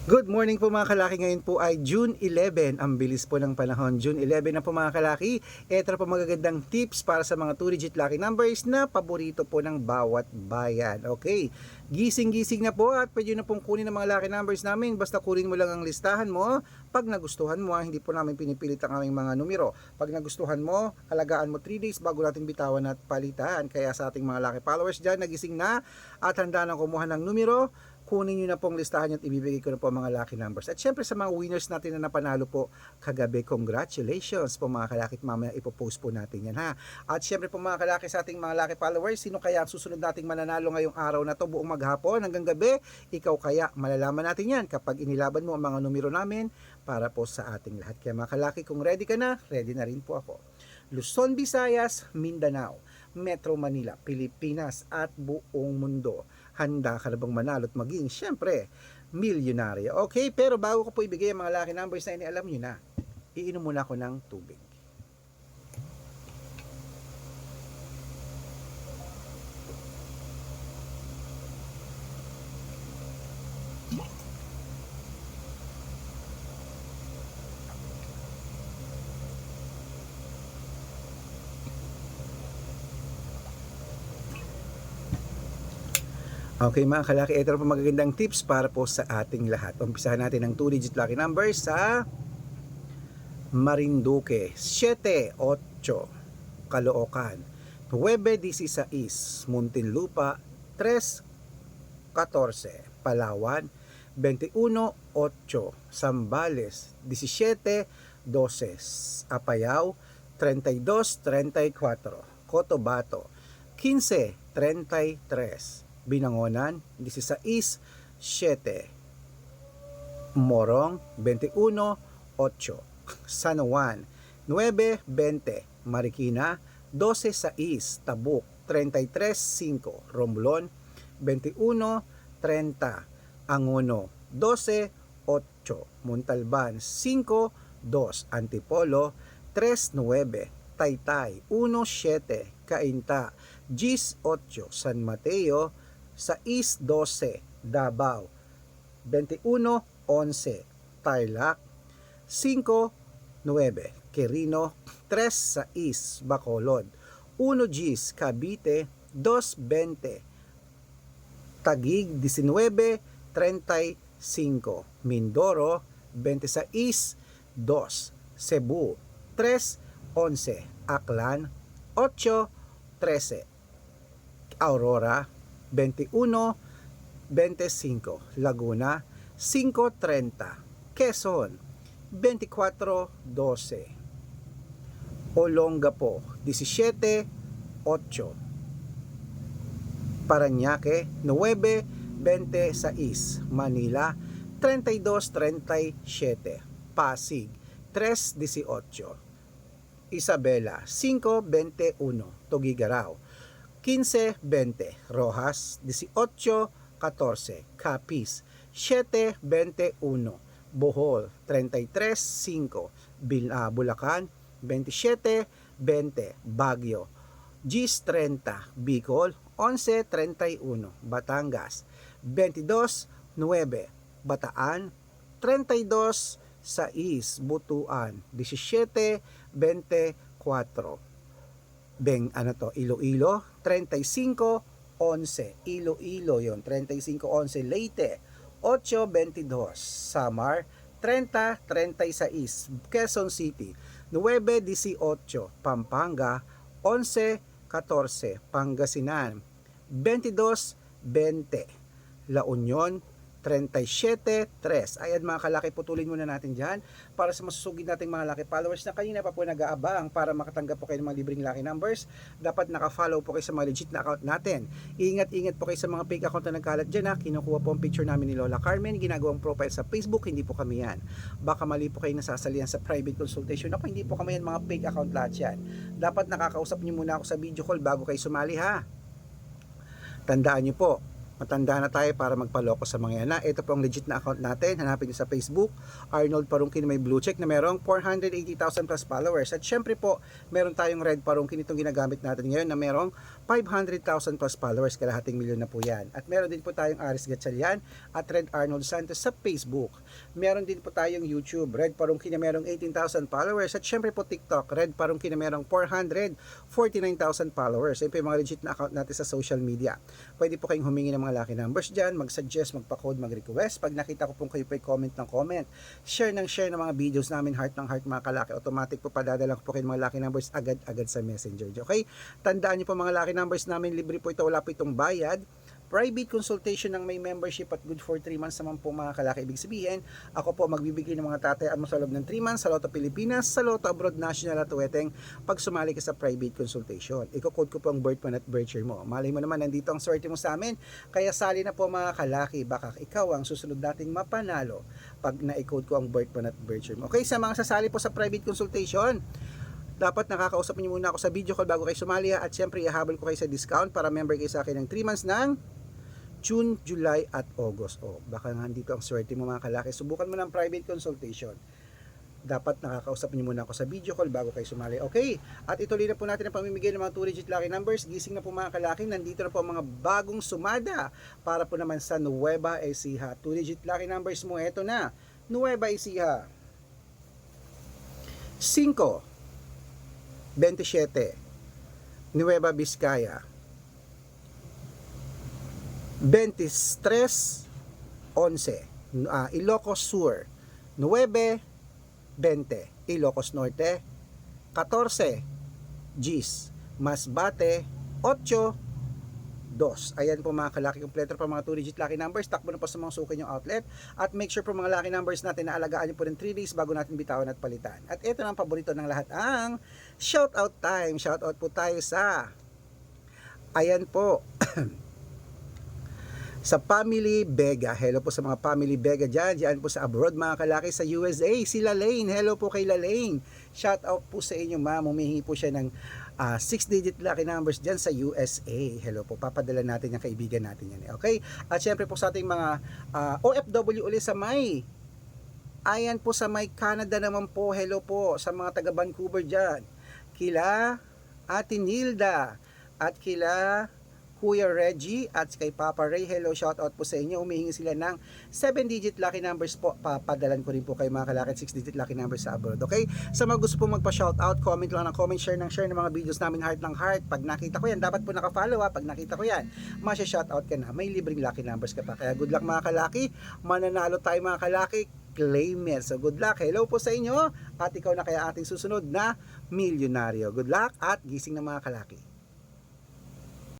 Good morning po mga kalaki. Ngayon po ay June 11. Ang bilis po ng panahon. June 11 na po mga kalaki. Ito na po magagandang tips para sa mga 2-digit lucky numbers na paborito po ng bawat bayan. Okay, gising-gising na po at pwede na pong kunin ang mga lucky numbers namin. Basta kunin mo lang ang listahan mo. Pag nagustuhan mo, hindi po namin pinipilit ang aming mga numero. Pag nagustuhan mo, alagaan mo 3 days bago natin bitawan at palitan. Kaya sa ating mga lucky followers dyan, nagising na at handa na kumuha ng numero, kunin nyo na pong listahan at ibibigay ko na po mga lucky numbers. At syempre sa mga winners natin na napanalo po kagabi, congratulations po mga kalaki. Mamaya ipopost po natin yan ha. At syempre po mga kalaki sa ating mga lucky followers, sino kaya ang susunod nating mananalo ngayong araw na to buong maghapon hanggang gabi? Ikaw kaya, malalaman natin yan kapag inilaban mo ang mga numero namin para po sa ating lahat. Kaya mga kalaki, kung ready ka na, ready na rin po ako. Luzon, Visayas, Mindanao, Metro Manila, Pilipinas at buong mundo. Handa ka na bang manalo at maging, syempre, milyonaryo? Okay, pero bago ko po ibigay ang mga lucky numbers na inialam nyo na, iinom muna ako ng tubig. Okay mga kalaki, ito na po magagandang tips para po sa ating lahat. Umpisahan natin ang 2-digit lucky numbers sa Marinduque, 7-8, Caloocan, 9-16, Muntinlupa, 3-14, Palawan, 21-8, Zambales, 17-12, Apayao, 32-34, Cotabato, 15-33, Binangonan, 16-7, Morong, 21-8, San Juan, 9-20, Marikina, 12-6, Tabuk, 33-5, Romblon, 21-30, Angono, 12-8, Montalban, 5-2, Antipolo, 3-9, Taytay, 1-7, Cainta, 18, San Mateo, 6-12, Davao, 21-11, Tarlac, 5-9, Quirino, 3-6, Bacolod, 1-10, Cavite, 2-20, Taguig, 19-35, Mindoro, 26-2, Cebu, 3-11, Aklan, 8-13, Aurora, 21-25, Laguna, 5-30, Quezon, 24-12, Olongapo, 17-8, Parañaque, 9-26, Manila, 32-37, Pasig, 3-18, Isabela, 5-21, Tuguegarao, 15-20, Rojas, 18-14, Capiz, 7-21, Bohol, 33-5, Bulacan, 27-20, Baguio, 10-30, Bicol, 11-31, Batangas, 22-9, Bataan, 32-6, Butuan, 17-24, Iloilo, 35-11, Iloilo yon, 35-11, Leyte, 8-22, Samar, 30-36, Quezon City, 9-18, Pampanga, 11-14, Pangasinan, 22-20, La Union, 37-3. Ayan mga kalaki, putulin muna natin dyan para sa masusugid nating mga lucky followers na kanina pa po nag-aabang para makatanggap po kayo ng mga libreng lucky numbers. Dapat naka-follow po kayo sa mga legit na account natin. Ingat-ingat po kayo sa mga fake account na nagkalat dyan ha. Kinukuha po ang picture namin ni Lola Carmen, ginagawang profile sa Facebook, hindi po kami yan. Baka mali po kayo nasasalihan sa private consultation. Ako, hindi po kami yan, mga fake account lahat yan. Dapat nakakausap nyo muna ako sa video call bago kayo sumali ha. Tandaan nyo po, Matanda na tayo para magpaloko sa mga yan. Ito po ang legit na account natin. Hanapin nyo sa Facebook, Arnold Parungkin may blue check na merong 480,000 plus followers. At syempre po, meron tayong Red Parungkin itong ginagamit natin ngayon na merong 500,000 plus followers. Kalahating milyon na po yan. At meron din po tayong Aris Gatchalian at Red Arnold Santos sa Facebook. Meron din po tayong YouTube, Red Parungkin na merong 18,000 followers. At syempre po TikTok, Red Parungkin na merong 449,000 followers. Ito po yung mga legit na account natin sa social media. Pwede po kayong humingi ng mga lucky numbers dyan, mag-suggest, magpa-code, mag-request. Pag nakita ko pong kayo po comment ng comment, share ng mga videos namin, heart ng heart mga kalaki, automatic po padadala ko po kayo mga lucky numbers agad-agad sa messenger. Okay? Tandaan nyo po mga lucky numbers namin, libre po ito, wala po itong bayad. Private consultation ng may membership at good for 3 months naman po mga kalaki. Ibig sabihin, ako po magbibigay ng mga tatayaan mo sa loob ng 3 months sa Lotto Pilipinas, sa Lotto Abroad National at Weteng pag sumali ka sa private consultation. Iko-code ko po ang birth month at birth year mo. Malay mo naman, nandito ang swerte mo sa amin. Kaya sali na po mga kalaki, baka ikaw ang susunod nating mapanalo pag na-code ko ang birth month at birth year mo. Okay, sa mga sasali po sa private consultation, dapat nakakausap niyo muna ako sa video call bago kayo sumali at syempre ihahabol ko kayo sa discount para member kayo sa akin ng 3 months ng June, July at August. Baka nga dito ang swerte mo mga kalaki. Subukan mo ng private consultation. Dapat nakakausap niyo muna ako sa video call bago kayo sumali. Okay? At ituloy na po natin ang pamimigay ng mga 2-digit lucky numbers. Gising na po mga kalaki. Nandito na po ang mga bagong sumada para po naman sa Nueva Ecija. 2-digit lucky numbers mo. Ito na. Nueva Ecija. 5, 27. Nueva Vizcaya. 23, 11. Ilocos Sur. 9, 20. Ilocos Norte. 14, Gis. Masbate. 8, 2. Ayan po mga kalaki, kompleto pa mga 2-digit lucky numbers. Takbo na po sa mga suki yung outlet. At make sure po mga lucky numbers natin na alagaan nyo po rin 3 days bago natin bitawan at palitan. At ito na ang paborito ng lahat, ang shoutout time. Shoutout po tayo sa, ayan po, sa Family Vega. Hello po sa mga Family Vega dyan. Diyan po sa abroad mga kalaki sa USA. Si Lalaine. Hello po kay Lalaine. Shout out po sa inyo ma'am. Humihingi po siya ng 6-digit lucky numbers dyan sa USA. Hello po. Papadala natin yung kaibigan natin yan. Okay? At syempre po sa ating mga OFW ulit sa may. Ayan po sa may Canada naman po. Hello po sa mga taga Vancouver dyan. Kila Ate Nilda. At kila Kuya Reggie at kay Papa Ray, hello, shout out po sa inyo. Humihingi sila ng 7-digit lucky numbers po. Papadalan ko rin po kay mga kalaki 6-digit lucky numbers sa abroad. Okay? Sa mga gusto po magpa-shout out, comment lang ng comment, share ng mga videos namin, heart ng heart. Pag nakita ko yan, dapat po naka-follow ha. Pag nakita ko yan, masya-shout out ka na. May libreng lucky numbers ka pa. Kaya good luck mga kalaki. Mananalo tayo mga kalaki. Claim it. So good luck. Hello po sa inyo. At ikaw na kaya ating susunod na milyonaryo. Good luck at gising ng mga kalaki.